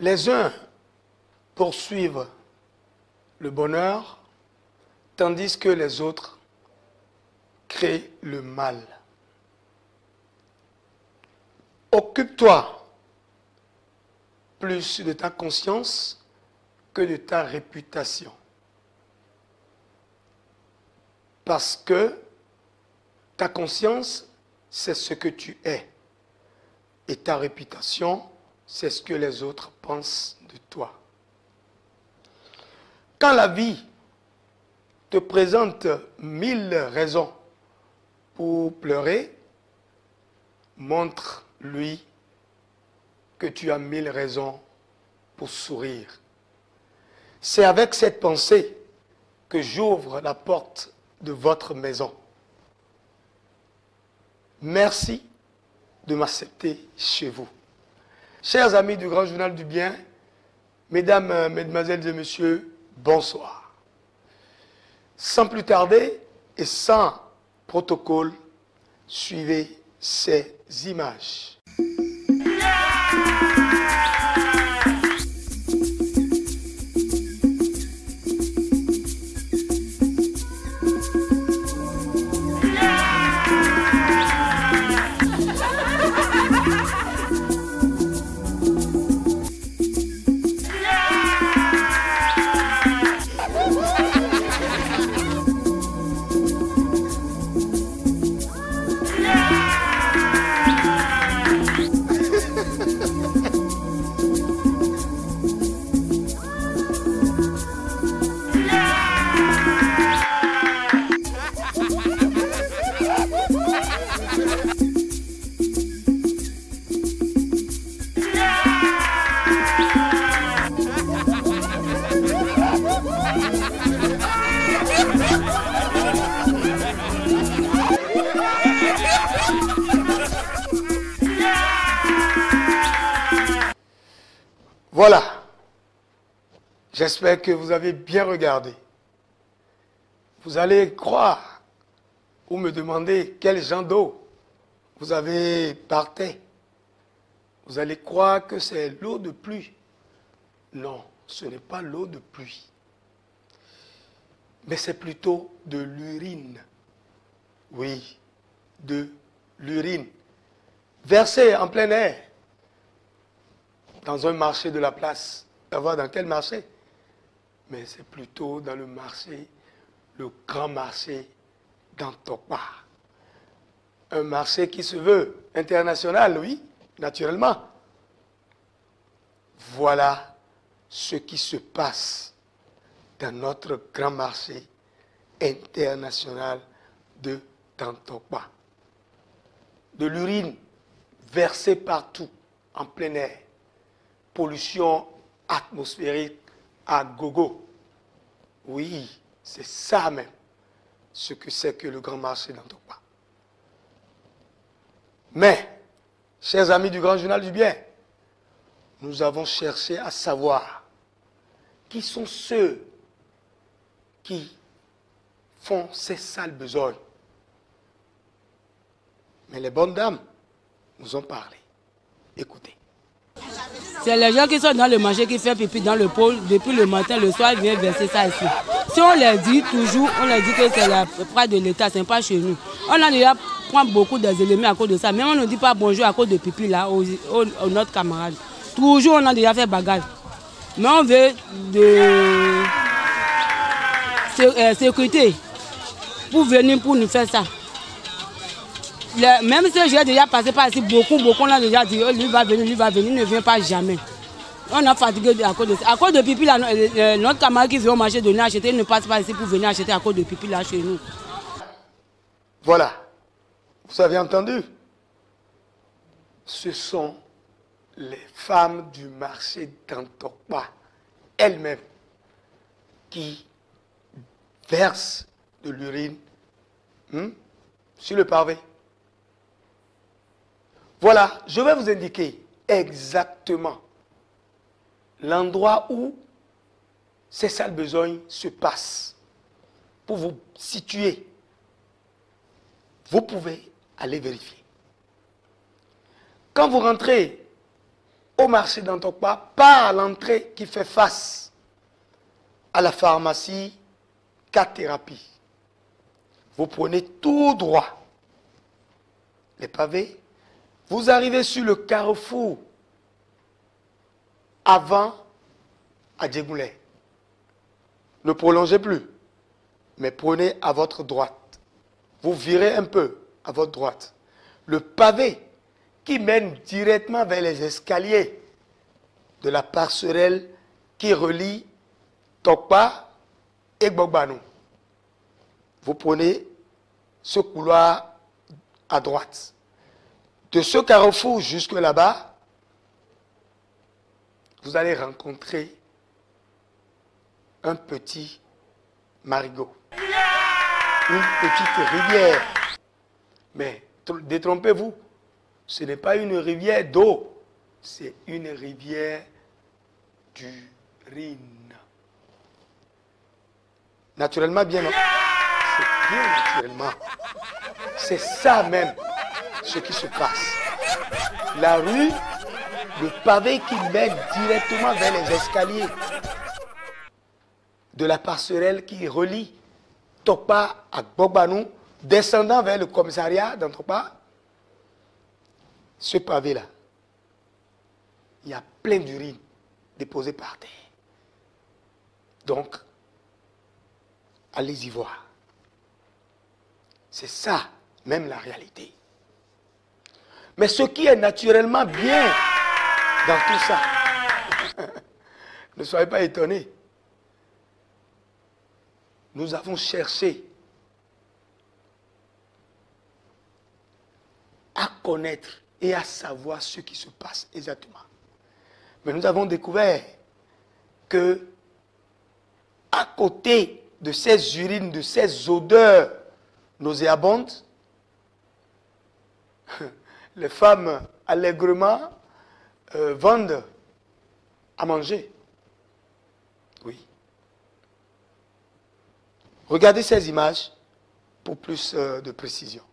Les uns poursuivent le bonheur, tandis que les autres créent le mal. Occupe-toi plus de ta conscience que de ta réputation. Parce que ta conscience, c'est ce que tu es. Et ta réputation, c'est ce que les autres pensent de toi. Quand la vie te présente 1000 raisons pour pleurer, montre-lui que tu as 1000 raisons pour sourire. C'est avec cette pensée que j'ouvre la porte de votre maison. Merci de m'accepter chez vous. Chers amis du Grand Journal du Bien, mesdames, mesdemoiselles et messieurs, bonsoir. Sans plus tarder et sans protocole, suivez ces images. Voilà. J'espère que vous avez bien regardé. Vous allez croire ou me demander quel genre d'eau vous avez par terre. Vous allez croire que c'est l'eau de pluie. Non, ce n'est pas l'eau de pluie. Mais c'est plutôt de l'urine. Oui, de l'urine. Versée en plein air. Dans un marché de la place. Savoir dans quel marché? Mais c'est plutôt dans le marché, le grand marché d'Antokpa. Un marché qui se veut international, oui, naturellement. Voilà ce qui se passe dans notre grand marché international de Tantokpa. De l'urine versée partout, en plein air. Pollution atmosphérique à gogo. Oui, c'est ça même, ce que c'est que le grand marché d'Antokpa. Mais, chers amis du Grand Journal du Bien, nous avons cherché à savoir qui sont ceux qui font ces sales besognes. Mais les bonnes dames nous ont parlé. Écoutez. C'est les gens qui sont dans le marché qui font pipi dans le pôle depuis le matin, le soir, ils viennent verser ça ici. Si on leur dit toujours, on leur dit que c'est la près de l'État, ce n'est pas chez nous. On a déjà pris beaucoup des éléments à cause de ça, mais on ne dit pas bonjour à cause de pipi là, aux notre camarade. Toujours on a déjà fait bagarre. Mais on veut de sécurité pour venir pour nous faire ça. Même si j'ai déjà passé par ici, beaucoup, on a déjà dit, oh, lui va venir, il ne vient pas jamais. On a fatigué à cause de ça. À cause de pipi, là, notre camarade qui vient au marché de nous acheter, il ne passe pas ici pour venir acheter à cause de pipi là chez nous. Voilà. Vous avez entendu? Ce sont les femmes du marché d'Antokpa elles-mêmes qui versent de l'urine sur le pavé. Voilà, je vais vous indiquer exactement l'endroit où ces sales besognes se passent pour vous situer. Vous pouvez aller vérifier. Quand vous rentrez au marché d'Antokpa par l'entrée qui fait face à la pharmacie K-Thérapie. Vous prenez tout droit les pavés, vous arrivez sur le carrefour avant à Djegoulet. Ne prolongez plus, mais prenez à votre droite. Vous virez un peu à votre droite. Le pavé qui mène directement vers les escaliers de la passerelle qui relie Tokpa et Gbogbanou. Vous prenez ce couloir à droite. De ce carrefour jusque là-bas, vous allez rencontrer un petit marigot, une petite rivière. Mais détrompez-vous, ce n'est pas une rivière d'eau, c'est une rivière d'urine. Naturellement, bien, non? C'est bien naturellement. C'est ça même ce qui se passe. La rue, le pavé qui mène directement vers les escaliers de la passerelle qui relie Tokpa à Gbogbanou, descendant vers le commissariat d'Antokpa, ce pavé-là, il y a plein d'urine déposée par terre. Donc, allez-y voir. C'est ça, même la réalité. Mais ce qui est naturellement bien dans tout ça, ne soyez pas étonnés. Nous avons cherché à connaître et à savoir ce qui se passe exactement. Mais nous avons découvert que, à côté de ces urines, de ces odeurs nauséabondes, les femmes allègrement vendent à manger. Oui. Regardez ces images pour plus de précision.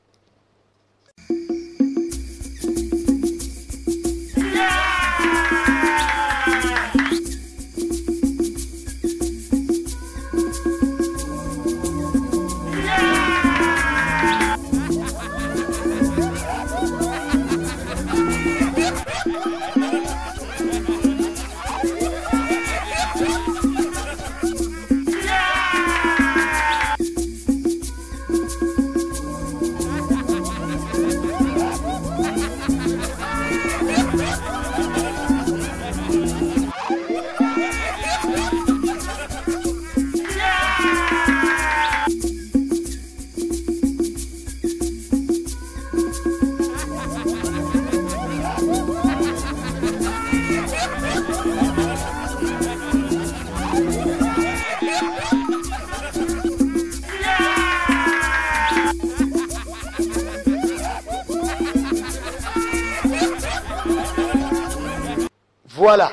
Voilà.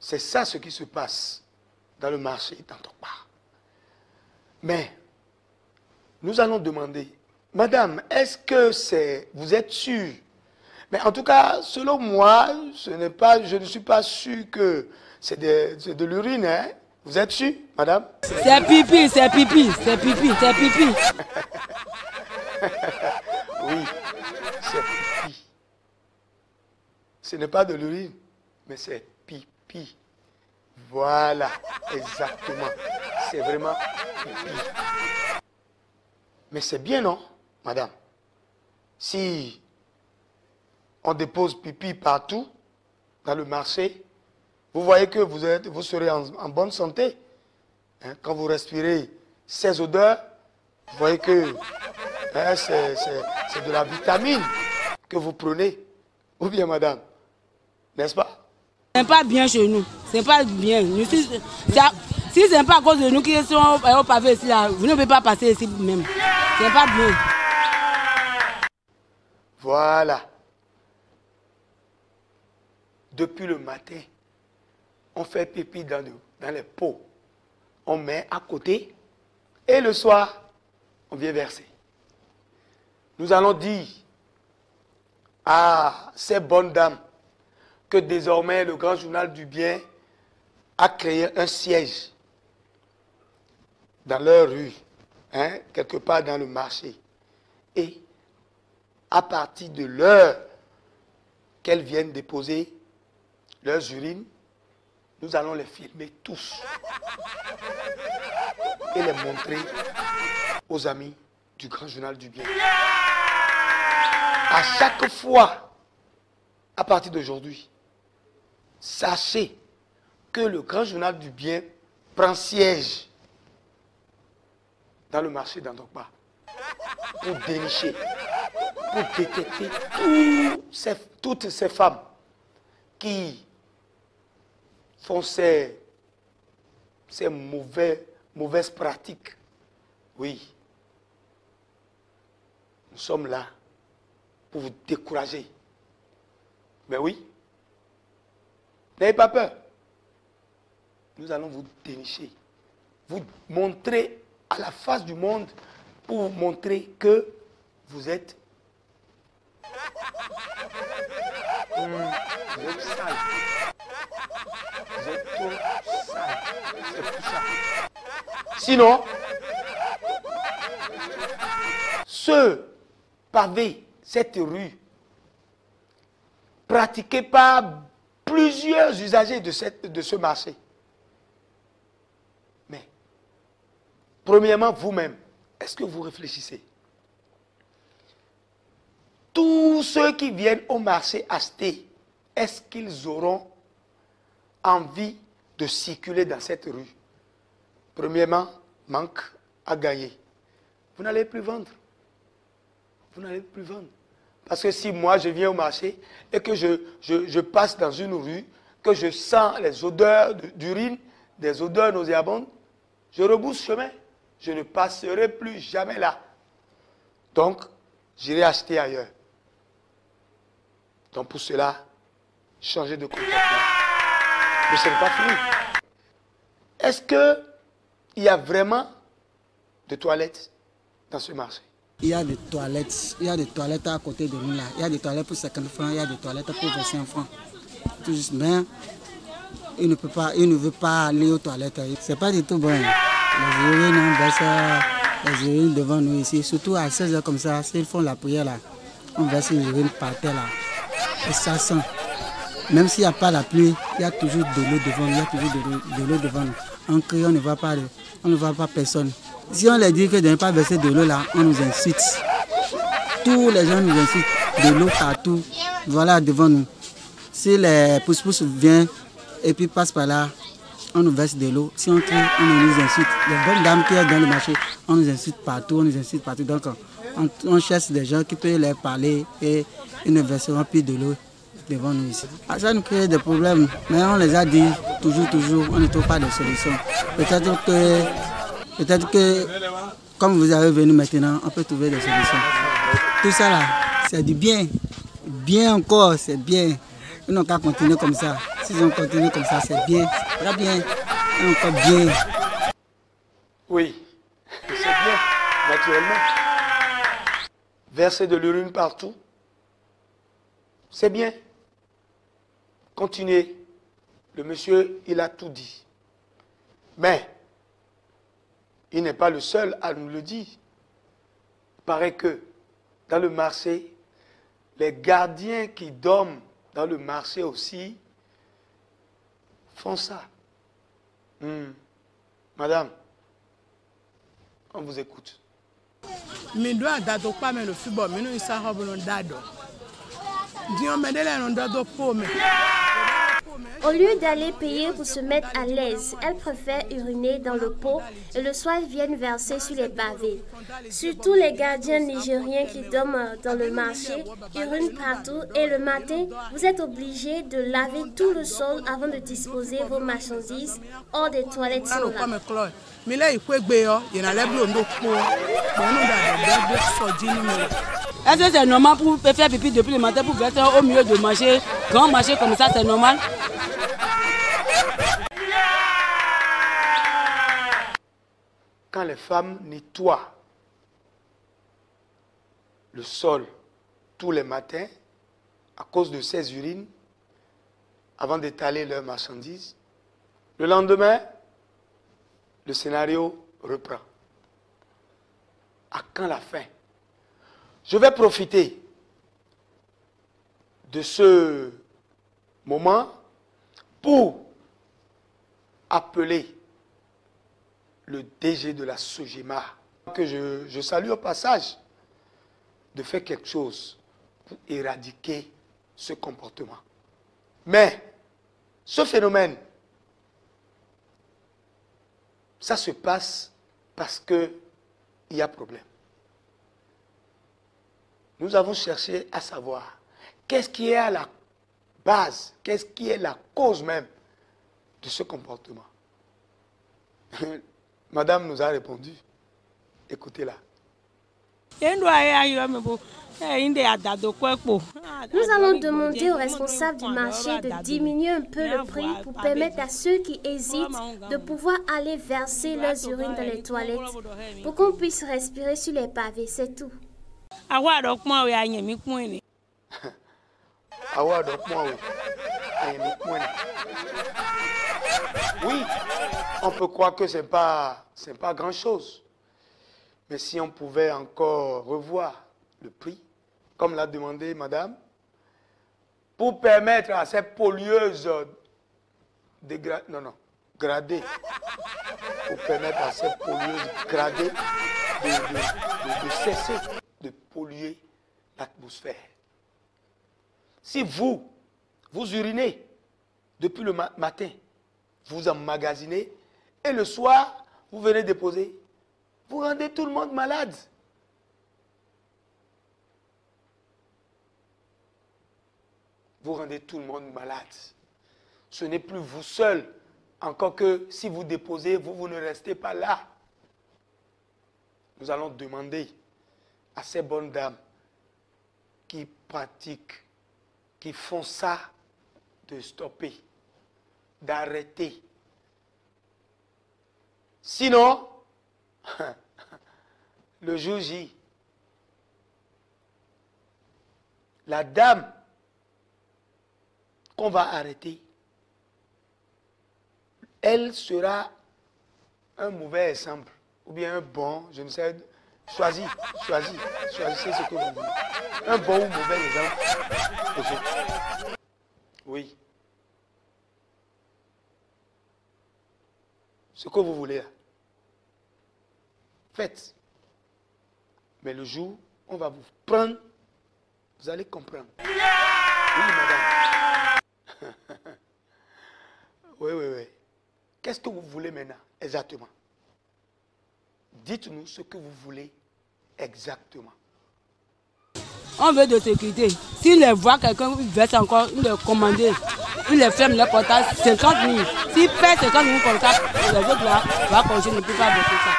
C'est ça ce qui se passe dans le marché d'Antokpa. Mais nous allons demander, Madame, est-ce que c'est... Vous êtes sûre? Mais en tout cas, selon moi, je ne suis pas sûr que c'est de l'urine. Hein? Vous êtes sûre, Madame? C'est pipi, c'est pipi, c'est pipi, c'est pipi. Oui, c'est pipi. Ce n'est pas de l'urine, mais c'est pipi. Voilà, exactement. C'est vraiment pipi. Mais c'est bien, non, madame? Si on dépose pipi partout dans le marché, vous voyez que vous serez en bonne santé. Hein, quand vous respirez ces odeurs, vous voyez que hein, c'est de la vitamine que vous prenez. Ou bien, madame? N'est-ce pas? C'est pas bien chez nous. C'est pas bien. Si c'est pas à cause de nous qui sommes au pavé ici, là, vous ne pouvez pas passer ici même. C'est pas bien. Voilà. Depuis le matin, on fait pipi dans les pots. On met à côté. Et le soir, on vient verser. Nous allons dire à ces bonnes dames, que désormais le Grand Journal du Bien a créé un siège dans leur rue, hein, quelque part dans le marché. Et à partir de l'heure qu'elles viennent déposer leurs urines, nous allons les filmer tous et les montrer aux amis du Grand Journal du Bien. À chaque fois, à partir d'aujourd'hui, sachez que le Grand Journal du Bien prend siège dans le marché d'Andokba pour dénicher, pour détecter toutes ces femmes qui font ces mauvaises pratiques. Oui, nous sommes là pour vous décourager. Mais oui, n'ayez pas peur. Nous allons vous dénicher, vous montrer à la face du monde pour vous montrer que vous êtes sale. Vous êtes trop sale. C'est pour ça. Sinon, ce pavé, cette rue, pratiquée par plusieurs usagers de ce marché. Mais, premièrement, vous-même, est-ce que vous réfléchissez? Tous ceux qui viennent au marché acheter, est-ce qu'ils auront envie de circuler dans cette rue? Premièrement, manque à gagner. Vous n'allez plus vendre. Vous n'allez plus vendre. Parce que si moi je viens au marché et que je passe dans une rue, que je sens les odeurs d'urine, des odeurs nauséabondes, je rebrousse chemin. Je ne passerai plus jamais là. Donc, j'irai acheter ailleurs. Donc pour cela, changez de comportement. Mais ce n'est pas fini. Est-ce qu'il y a vraiment de toilettes dans ce marché? Il y a des toilettes. Il y a des toilettes à côté de nous là. Il y a des toilettes pour 50 francs, il y a des toilettes pour 25 francs. Tout juste, mais il ne veut pas aller aux toilettes. C'est pas du tout bon. Les urines, on verse les urines devant nous ici. Surtout à 16h comme ça, s'ils font la prière là, on verse les urines par terre là. Et ça sent. Même s'il n'y a pas la pluie, il y a toujours de l'eau devant nous. Il y a toujours de l'eau devant nous. On crie, on ne voit pas personne. Si on leur dit que de ne pas verser de l'eau là, on nous incite. Tous les gens nous incitent. De l'eau partout. Voilà devant nous. Si les pousse-pousse viennent et puis passent par là, on nous verse de l'eau. Si on crie, on nous incite. Les bonnes dames qui sont dans le marché, on nous incite partout, Donc on cherche des gens qui peuvent leur parler et ils ne verseront plus de l'eau devant nous ici. Ça nous crée des problèmes, mais on les a dit toujours, on ne trouve pas de solution. Peut-être que, comme vous avez venu maintenant, on peut trouver des solutions. Tout ça là, c'est du bien. Bien encore, c'est bien. Ils n'ont qu'à continuer comme ça. S'ils ont continué comme ça, c'est bien. C'est très bien. Et encore bien. Oui, c'est bien, naturellement. Verser de l'urine partout, c'est bien. Continuez. Le monsieur, il a tout dit. Mais, il n'est pas le seul à nous le dire. Il paraît que dans le marché, les gardiens qui dorment dans le marché aussi font ça. Madame, on vous écoute. Au lieu d'aller payer pour se mettre à l'aise, elles préfèrent uriner dans le pot et le soir viennent verser sur les pavés. Surtout les gardiens nigériens qui dorment dans le marché, urinent partout et le matin, vous êtes obligés de laver tout le sol avant de disposer vos marchandises hors des toilettes sont là. Est-ce que c'est normal pour faire pipi depuis le matin pour verser au milieu de marché, grand marché comme ça, c'est normal? Quand les femmes nettoient le sol tous les matins à cause de ces urines, avant d'étaler leurs marchandises. Le lendemain, le scénario reprend. À quand la fin? Je vais profiter de ce moment pour appeler le DG de la Sogema, que je salue au passage, de faire quelque chose pour éradiquer ce comportement. Mais ce phénomène, ça se passe parce qu'il y a problème. Nous avons cherché à savoir qu'est-ce qui est à la base, qu'est-ce qui est la cause même de ce comportement. Madame nous a répondu. Écoutez-la. Nous allons demander aux responsables du marché de diminuer un peu le prix pour permettre à ceux qui hésitent de pouvoir aller verser leurs urines dans les toilettes pour qu'on puisse respirer sur les pavés, c'est tout. Oui, on peut croire que ce n'est pas grand-chose. Mais si on pouvait encore revoir le prix, comme l'a demandé madame, pour permettre à ces pollueuses gradées, pour permettre à ces pollueuses gradées de cesser de polluer l'atmosphère. Si vous urinez depuis le matin, vous emmagasinez, et le soir, vous venez déposer, vous rendez tout le monde malade. Vous rendez tout le monde malade. Ce n'est plus vous seul, encore que si vous déposez, vous ne restez pas là. Nous allons demander à ces bonnes dames qui pratiquent, qui font ça, de stopper, d'arrêter. Sinon, le jour J, la dame qu'on va arrêter, elle sera un mauvais exemple, ou bien un bon, je ne sais, choisissez ce que vous voulez. Un bon ou mauvais exemple. Oui. Ce que vous voulez là. Faites. Mais le jour, on va vous prendre, vous allez comprendre. Oui, madame. Oui. Qu'est-ce que vous voulez maintenant, exactement? Dites-nous ce que vous voulez exactement. On veut de sécurité. S'il les voit quelqu'un verse encore, il les commande, il les ferme les portails 50 000. S'il perd 50 000 comme ça, les autres là, va continuer, ne peut pas verser ça.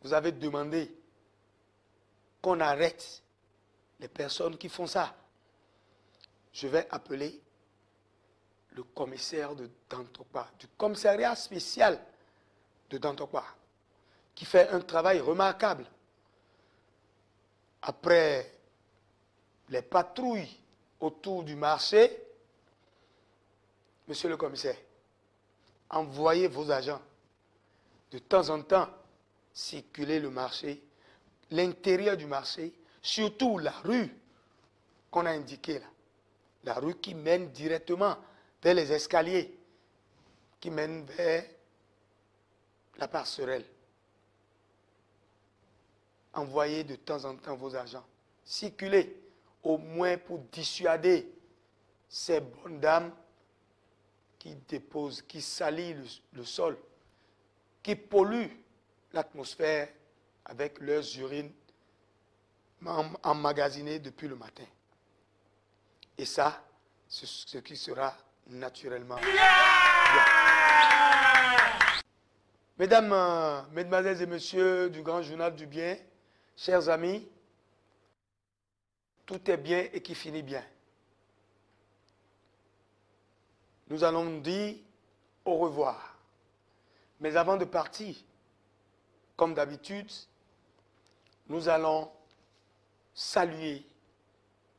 Vous avez demandé qu'on arrête les personnes qui font ça. Je vais appeler le commissaire de Dantokwa, du commissariat spécial de Dantokwa, qui fait un travail remarquable. Après les patrouilles autour du marché, monsieur le commissaire, envoyez vos agents de temps en temps circuler le marché, l'intérieur du marché, surtout la rue qu'on a indiquée là. La rue qui mène directement vers les escaliers, qui mènent vers la passerelle. Envoyez de temps en temps vos agents. Circulez, au moins pour dissuader ces bonnes dames qui déposent, qui salissent le sol, qui polluent l'atmosphère avec leurs urines emmagasinées depuis le matin. Et ça, c'est ce qui sera naturellement bien. Mesdames, mesdemoiselles et messieurs du Grand Journal du Bien, chers amis, tout est bien et qui finit bien. Nous allons dire au revoir. Mais avant de partir, comme d'habitude, nous allons saluer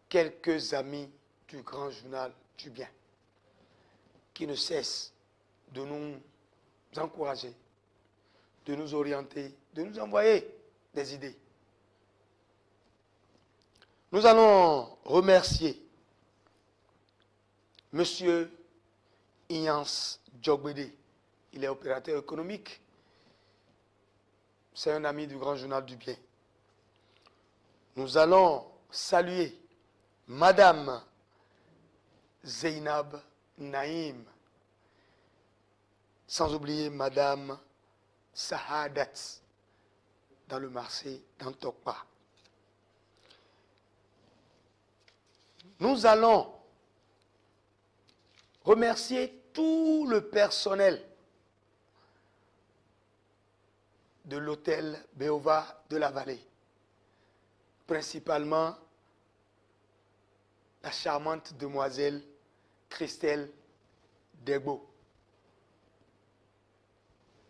quelques amis du grand journal du bien qui ne cessent de nous encourager, de nous orienter, de nous envoyer des idées. Nous allons remercier Monsieur Ignance Djogbede. Il est opérateur économique. C'est un ami du grand journal du bien. Nous allons saluer Madame Zeynab Naïm. Sans oublier Madame Sahadat dans le marché d'Antokpa. Nous allons remercier tout le personnel de l'hôtel Béova de la Vallée, principalement la charmante demoiselle Christelle Degbo.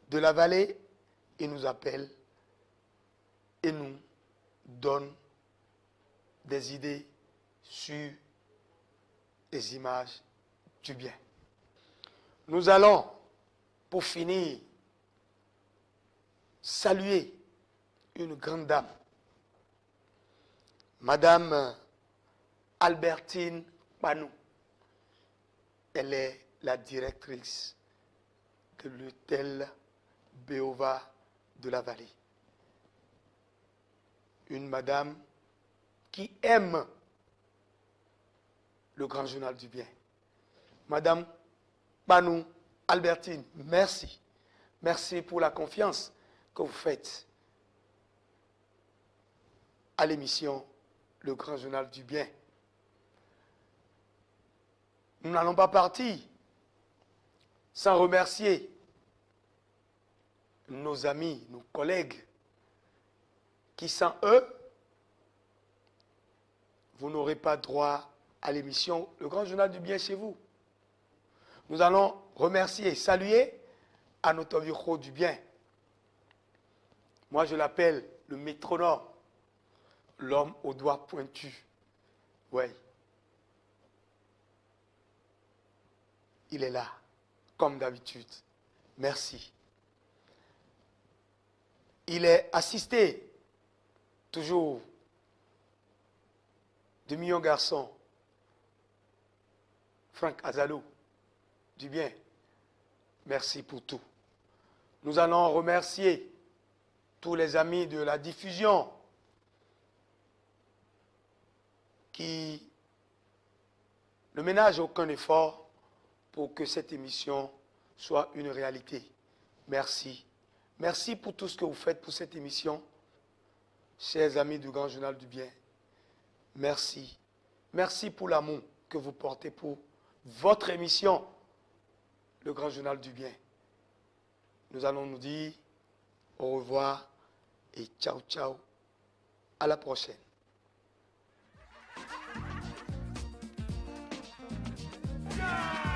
De la Vallée, il nous appelle et nous donne des idées sur les images du bien. Nous allons, pour finir, saluer une grande dame, Madame Albertine Panou. Elle est la directrice de l'hôtel Béova de la Vallée. Une madame qui aime le grand journal du bien. Madame Panou Albertine, merci. Merci pour la confiance que vous faites à l'émission Le Grand Journal du Bien. Nous n'allons pas partir sans remercier nos amis, nos collègues, qui sans eux, vous n'aurez pas droit à l'émission Le Grand Journal du Bien chez vous. Nous allons remercier et saluer Anotoviro du Bien. Moi, je l'appelle le métronome, l'homme aux doigts pointus. Oui. Il est là, comme d'habitude. Merci. Il est assisté, toujours, de millions garçons, Franck Azalou, du bien. Merci pour tout. Nous allons remercier tous les amis de la diffusion qui ne ménagent aucun effort pour que cette émission soit une réalité. Merci. Merci pour tout ce que vous faites pour cette émission, chers amis du Grand Journal du Bien. Merci. Merci pour l'amour que vous portez pour votre émission, Le Grand Journal du Bien. Nous allons nous dire au revoir et ciao ciao. À la prochaine. Yeah!